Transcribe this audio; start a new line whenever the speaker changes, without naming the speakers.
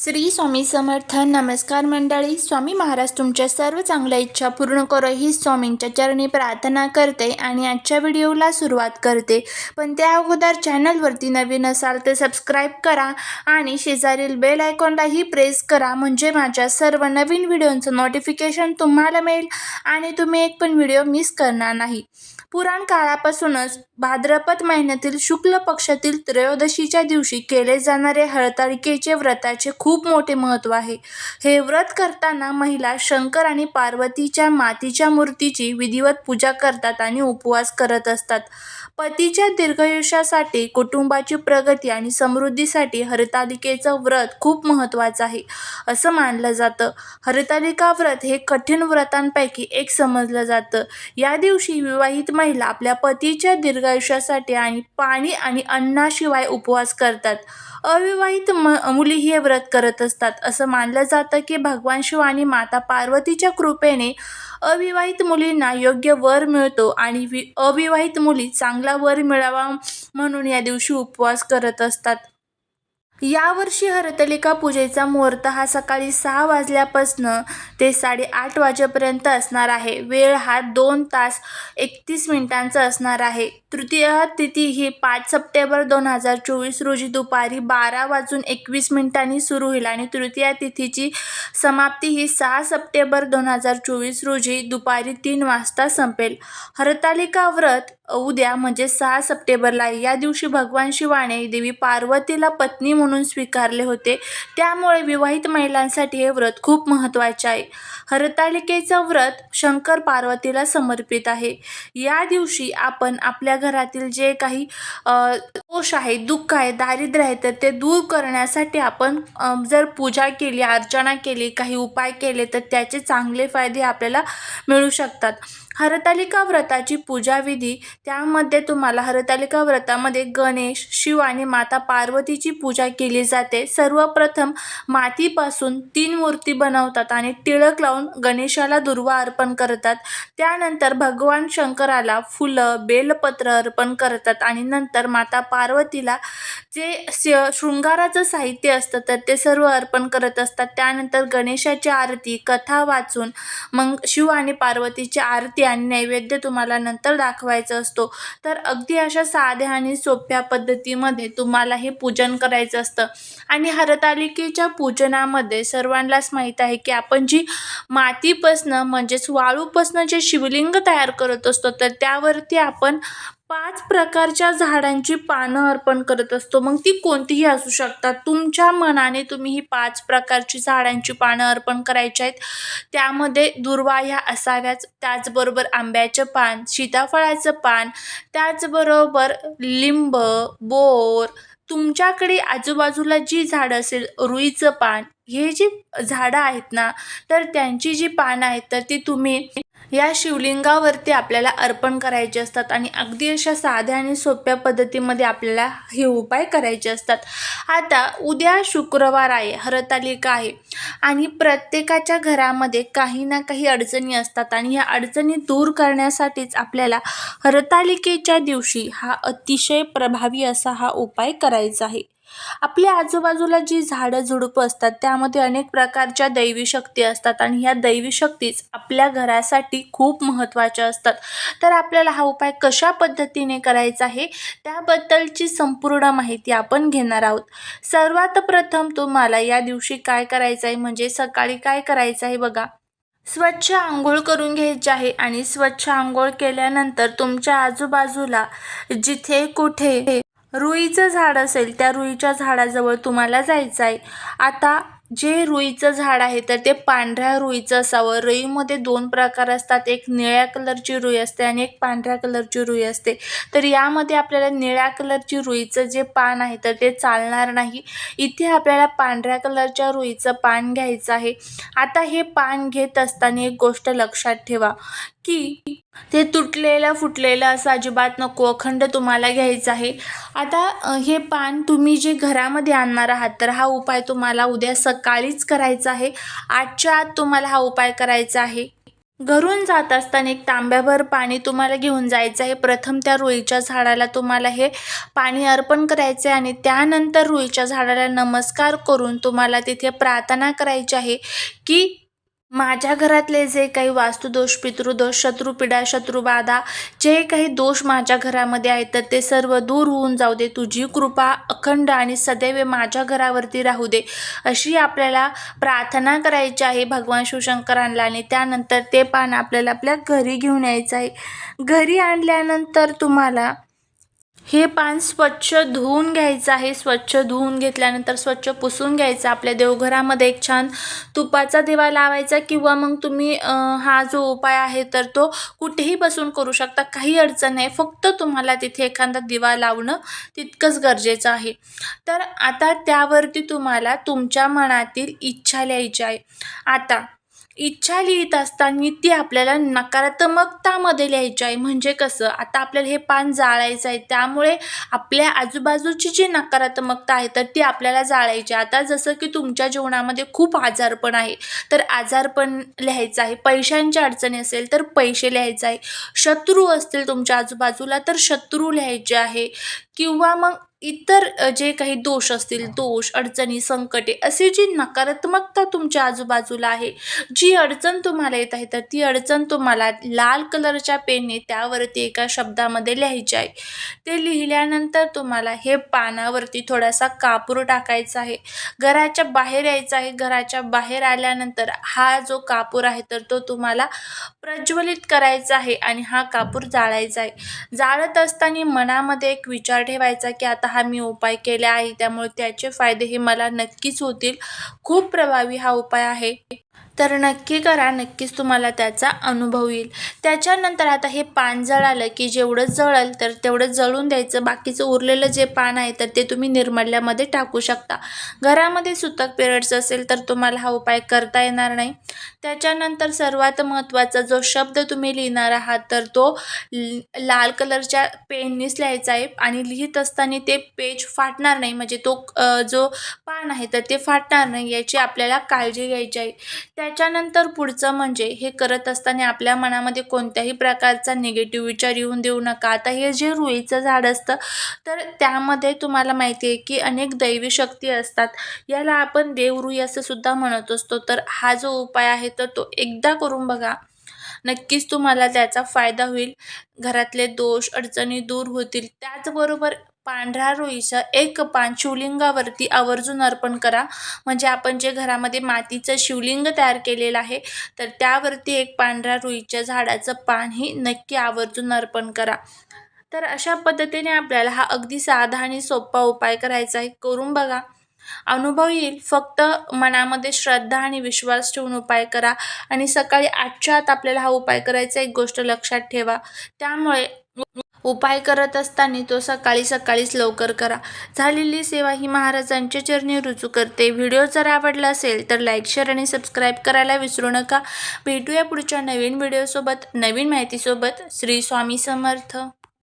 श्री स्वामी समर्थ. नमस्कार मंडळी. स्वामी महाराज तुमच्या सर्व चांगल्या इच्छा पूर्ण करो ही स्वामींच्या चरणी प्रार्थना करते आणि आजच्या व्हिडिओला सुरुवात करते. पण त्या अगोदर चॅनलवरती नवीन असाल तर सबस्क्राईब करा आणि शेजारील बेल आयकॉनलाही प्रेस करा, म्हणजे माझ्या सर्व नवीन व्हिडिओंचं नोटिफिकेशन तुम्हाला मिळेल आणि तुम्ही एक पण व्हिडिओ मिस करणार नाही. पुराण काळापासूनच भाद्रपद महिन्यातील शुक्ल पक्षातील त्रयोदशीच्या दिवशी केले जाणारे हरतालिकेचे व्रताचे खूप मोठे महत्त्व आहे. हे व्रत करताना महिला शंकर आणि पार्वतीच्या मातीच्या मूर्तीची विधिवत पूजा करतात आणि उपवास करत असतात. पतीच्या दीर्घायुष्यासाठी, कुटुंबाची प्रगती आणि समृद्धीसाठी हरतालिकेचं व्रत खूप महत्त्वाचं आहे असं मानलं जातं. हरतालिका व्रत हे कठीण व्रतांपैकी एक समजलं जातं. या दिवशी विवाहित महिला आपल्या पतीच्या दीर्घायुष्यासाठी आणि पाणी आणि अन्नाशिवाय उपवास करतात. अविवाहित मुली हे व्रत करत असतात. असं मानलं जातं की भगवान शिव आणि माता पार्वतीच्या कृपेने अविवाहित मुलींना योग्य वर मिळतो आणि अविवाहित मुली चांगला वर मिळावा म्हणून या दिवशी उपवास करत असतात. यावर्षी हरतालिका पूजेचा मुहूर्त हा सकाळी 6 वाजल्यापासून ते 8:30 वाजेपर्यंत असणार आहे. वेळ हा 2 तास 31 मिनिटांचा असणार आहे. तृतीय तिथी ही 5 सप्टेंबर 2024 रोजी दुपारी 12:21 सुरू होईल आणि तृतीय तिथीची समाप्ती ही 6 सप्टेंबर 2024 रोजी दुपारी 3 वाजता संपेल. हरतालिका व्रत उद्या म्हणजे 6 सप्टेंबरला आहे. या दिवशी भगवान शिवाने देवी पार्वतीला पत्नी म्हणून स्वीकारले होते, त्यामुळे विवाहित महिलांसाठी हे व्रत खूप महत्त्वाचे आहे. हरतालिकेचं व्रत शंकर पार्वतीला समर्पित आहे. या दिवशी आपण आपल्या घरातील जे काही दोष आहे, दुःख आहे, दारिद्र्य आहे, तर ते दूर करण्यासाठी आपण जर पूजा केली, अर्चना केली, काही उपाय केले तर त्याचे चांगले फायदे आपल्याला मिळू शकतात. हरतालिका व्रताची पूजाविधी, त्यामध्ये तुम्हाला हरतालिका व्रतामध्ये गणेश, शिव आणि माता पार्वतीची पूजा केली जाते. सर्वप्रथम मातीपासून 3 मूर्ती बनवतात आणि टिळक लावून गणेशाला दुर्वा अर्पण करतात. त्यानंतर भगवान शंकराला फुलं, बेलपत्र अर्पण करतात आणि नंतर माता पार्वतीला जे शृंगाराचं साहित्य असतं तर ते सर्व अर्पण करत असतात. त्यानंतर गणेशाची आरती, कथा वाचून मग शिव आणि पार्वतीची आरती आणि नैवेद्य तुम्हाला नंतर दाखवायचा असतो. तर अगदी अशा साध्या आणि सोप्या पद्धतीमध्ये तुम्हाला हे पूजन करायचं असतं. आणि हरतालिकेच्या पूजनामध्ये सर्वांनाच माहीत आहे की आपण जी मातीपासनं म्हणजेच वाळूपासनं जे शिवलिंग तयार करत असतो तर त्यावरती आपण 5 प्रकारच्या झाडांची पानं अर्पण करत असतो. मग ती कोणतीही असू शकतात. तुमच्या मनाने तुम्ही ही 5 प्रकारची झाडांची पानं अर्पण करायची आहेत. त्यामध्ये दुर्वा ह्या असाव्याच, त्याचबरोबर आंब्याचं पान, सीताफळाचं पान, त्याचबरोबर लिंब, बोर, तुमच्याकडे आजूबाजूला जी झाडं असेल, रुईचं पान, हे जी झाडं आहेत ना, तर त्यांची जी पानं आहेत तर ती तुम्ही या शिवलिंगावरती आपल्याला अर्पण करायचे असतात. आणि अगदी अशा साध्या आणि सोप्या पद्धतीमध्ये आपल्याला हे उपाय करायचे असतात. आता उद्या शुक्रवार आहे, हरतालिका आहे आणि प्रत्येकाच्या घरामध्ये काही ना काही अडचणी असतात आणि ह्या अडचणी दूर करण्यासाठीच आपल्याला हरतालिकेच्या दिवशी हा अतिशय प्रभावी असा हा उपाय करायचा आहे. आपल्या आजूबाजूला जी झाडं झुडपं असतात त्यामध्ये अनेक प्रकारच्या दैवी शक्ती असतात आणि ह्या दैवी शक्तीच आपल्या घरासाठी खूप महत्त्वाच्या असतात. तर आपल्याला हा उपाय कशा पद्धतीने करायचा आहे त्याबद्दलची संपूर्ण माहिती आपण घेणार आहोत. सर्वात प्रथम तुम्हाला या दिवशी काय करायचं आहे, म्हणजे सकाळी काय करायचं आहे बघा. स्वच्छ आंघोळ करून घ्यायची आहे आणि स्वच्छ आंघोळ केल्यानंतर तुमच्या आजूबाजूला जिथे कुठे रुईचं झाड असेल त्या रुईच्या झाडाजवळ तुम्हाला जायचं आहे. आता जे रुईचं झाड आहे तर ते पांढऱ्या रुईचं असावं. रुईमध्ये 2 प्रकार असतात, एक निळ्या कलरची रुई असते आणि एक पांढऱ्या कलरची रुई असते. तर यामध्ये आपल्याला निळ्या कलरची रुईचं जे पान आहे तर ते चालणार नाही. इथे आपल्याला पांढऱ्या कलरच्या रुईचं पान घ्यायचं आहे. आता हे पान घेत असताना एक गोष्ट लक्षात ठेवा की ते तुटलेलं फुटलेलं असं अजिबात नको, अखंड तुम्हाला घ्यायचं आहे. आता हे पान तुम्ही जे घरामध्ये आणणार आहात तर हा उपाय तुम्हाला उद्या सकाळीच करायचा आहे. 8च्या आत तुम्हाला हा उपाय करायचा आहे. घरून जात असताना एक तांब्याभर पाणी तुम्हाला घेऊन जायचं आहे. प्रथम त्या रुईच्या झाडाला तुम्हाला हे पाणी अर्पण करायचं आहे आणि त्यानंतर रुईच्या झाडाला नमस्कार करून तुम्हाला तिथे प्रार्थना करायची आहे की माझ्या घरातले जे काही वास्तुदोष, पितृदोष, शत्रुपीडा, शत्रुबाधा, जे काही दोष माझ्या घरामध्ये आहेत तर ते सर्व दूर होऊन जाऊ दे. तुझी कृपा अखंड आणि सदैव माझ्या घरावरती राहू दे, अशी आपल्याला प्रार्थना करायची आहे भगवान शिवशंकरांना. आणि त्यानंतर ते पान आपल्याला आपल्या घरी घेऊन यायचं आहे. घरी आणल्यानंतर तुम्हाला हे पान स्वच्छ धुवून घ्यायचं आहे. स्वच्छ धुवून घेतल्यानंतर स्वच्छ पुसून घ्यायचं. आपल्या देवघरामध्ये एक छान तुपाचा दिवा लावायचा किंवा मग तुम्ही हा जो उपाय आहे तर तो कुठेही बसून करू शकता, काही अडचण नाही. फक्त तुम्हाला तिथे एखादा दिवा लावणं तितकंच गरजेचं आहे. तर आता त्यावरती तुम्हाला तुमच्या मनातील इच्छा लिहायची आहे. आता इच्छा लिहित असताना ती आपल्याला नकारात्मकतामध्ये लिहायची आहे. म्हणजे कसं, आता आपल्याला हे पान जाळायचं आहे, त्यामुळे आपल्या आजूबाजूची जी नकारात्मकता आहे तर ती आपल्याला जाळायची. आता जसं की तुमच्या जीवनामध्ये खूप आजारपण आहे तर आजारपण लिहायचं आहे. पैशांची अडचणी असेल तर पैसे लिहायचे आहे. शत्रू असतील तुमच्या आजूबाजूला तर शत्रू लिहायचे आहे. किंवा मग इतर जे काही दोष असतील, दोष, अडचणी, संकटे, अशी जी नकारात्मकता तुमच्या आजूबाजूला आहे, जी अडचण तुम्हाला येत आहे तर ती अडचण तुम्हाला लाल कलरच्या पेनने त्यावरती एका शब्दामध्ये लिहायची आहे. ते लिहिल्यानंतर तुम्हाला हे पानावरती थोडासा कापूर टाकायचा आहे. घराच्या बाहेर यायचं आहे. घराच्या बाहेर आल्यानंतर हा जो कापूर आहे तर तो तुम्हाला प्रज्वलित करायचा आहे आणि हा कापूर जाळायचा आहे. जाळत असताना मनामध्ये एक विचार ठेवायचा की आता हा मी उपाय केला आहे त्यामुळे त्याचे फायदे हे मला नक्कीच होतील. खूप प्रभावी हा उपाय आहे. तर नक्की करा, नक्कीच तुम्हाला त्याचा अनुभव येईल. त्याच्यानंतर आता हे पान जळालं की जेवढं जळेल तर तेवढं जळून द्यायचं. बाकीचं उरलेलं जे पान आहे तर ते तुम्ही निर्माल्यामध्ये टाकू शकता. घरामध्ये सुतक पिरियड्स असेल तर तुम्हाला हा उपाय करता येणार नाही. त्याच्यानंतर सर्वात महत्त्वाचा जो शब्द तुम्ही लिहिणार आहात तर तो लाल कलरच्या पेननीच लिहायचा आहे आणि लिहित असताना ते पेज फाटणार नाही, म्हणजे तो जो पान आहे तर ते फाटणार नाही याची आपल्याला काळजी घ्यायची आहे. त्याच्यानंतर पुढचं म्हणजे हे करत असताना आपल्या मनामध्ये कोणत्याही प्रकारचा निगेटिव्ह विचार येऊन देऊ नका. आता हे जे रुईचं झाड असतं तर त्यामध्ये तुम्हाला माहिती आहे की अनेक दैवी शक्ती असतात. याला आपण देवरुई असं सुद्धा म्हणत असतो. तर हा जो उपाय आहे तर तो एकदा करून बघा, नक्कीच तुम्हाला त्याचा फायदा होईल. घरातले दोष, अडचणी दूर होतील. त्याचबरोबर पांढऱ्या रुईचं एक पान शिवलिंगावरती आवर्जून अर्पण करा. म्हणजे आपण जे घरामध्ये मातीचं शिवलिंग तयार केलेलं आहे तर त्यावरती एक पांढऱ्या रुईच्या झाडाचं पानही नक्की आवर्जून अर्पण करा. तर अशा पद्धतीने आपल्याला हा अगदी साधा आणि सोपा उपाय करायचा आहे. करून बघा, अनुभव येईल. फक्त मनामध्ये श्रद्धा आणि विश्वास ठेवून उपाय करा. आणि सकाळी 8च्या आत आपल्याला हा उपाय करायचा, एक गोष्ट लक्षात ठेवा. त्यामुळे उपाय करत असताना तो सकाळीच लवकर करा. झालेली सेवा ही महाराजांच्या चरणी रुजू करते. व्हिडिओ जर आवडला असेल तर लाईक, शेअर आणि सबस्क्राईब करायला विसरू नका. भेटूया पुढच्या नवीन व्हिडिओसोबत, नवीन माहितीसोबत. श्री स्वामी समर्थ.